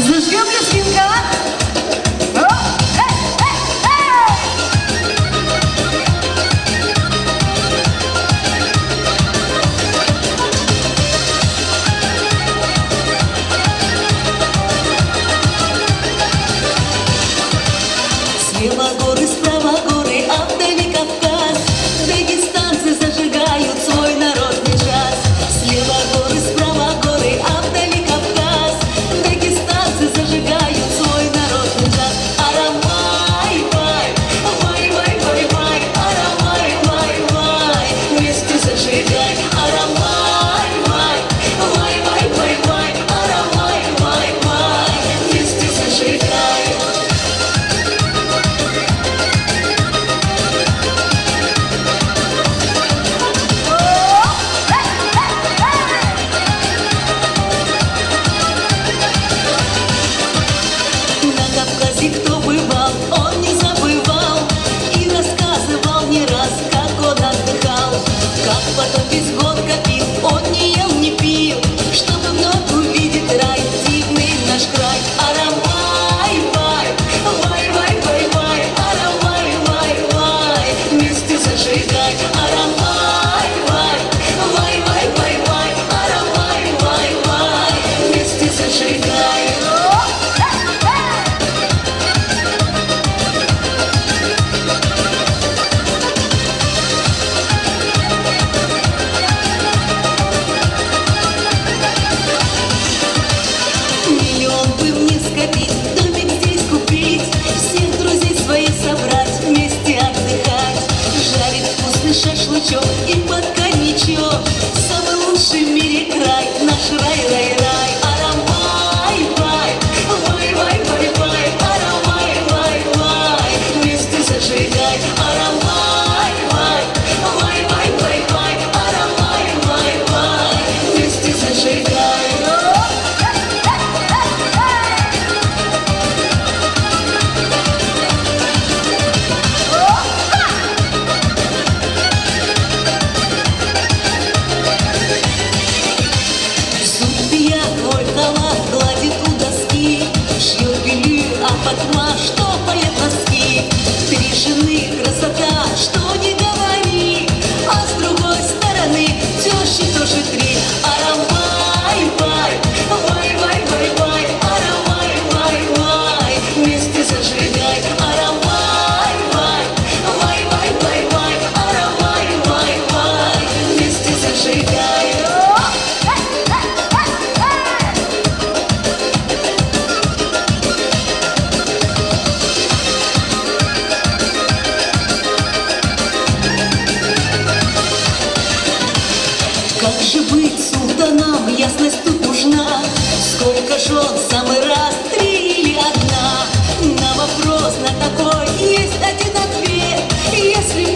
Зажгем лесвинка. Слева горы, справа горы, а вдали Кавказ. Дагестанцы зажигают свой народный джаз. Слева горы, справа горы, а вдали Кавказ. Дагестанцы зажигают свой народный джаз. Арамай, вай, вай, вай, вай, вай, арамай, вай, вай, вместе зажигай. Арамай, вай, вай, вай, вай, вай, арамай, вай, вай, вместе зажигай. Кто бывал, он не забывал и рассказывал не раз, как он отдыхал, как потом весь год копил, он не ел, не пил, чтобы вновь увидеть рай, дивный наш край. Арамай, вай, вай, вай, вай, вай, арамай, вай, вай, вместе зажигай. Арамай, вай, вай, вай, вай, вай, арамай, вай, вай, вместе зажигай. Миллион бы мне скопить, домик здесь купить, всех друзей своих собрать, вместе отдыхать, жарить вкусный шашлычок и под коньячок. Самый лучший в мире край, наш рай, рай, рай. Арамай, вай, вай, вай, вай, вай, арамай, вай, вай, вместе зажигай. Арамай, вай, вай, вай, вай, вай, арамай, вай, вай, вместе зажигай. Мой халат гладит у доски, шьет белье, а Фатма штопает носки. Три жены красота, что не говори, а с другой стороны тещи тоже три. Арамай, вай, вай, вай, вай, вай, арамай, вай, вай, вместе зажигай. Арамай, вай, вай, вай, вай, вай, арамай, вай, вай, вместе зажигай. Как же быть султаном, ясность тут нужна. Сколько жен, самый раз, 3 или 1? На вопрос на такой есть один ответ. Если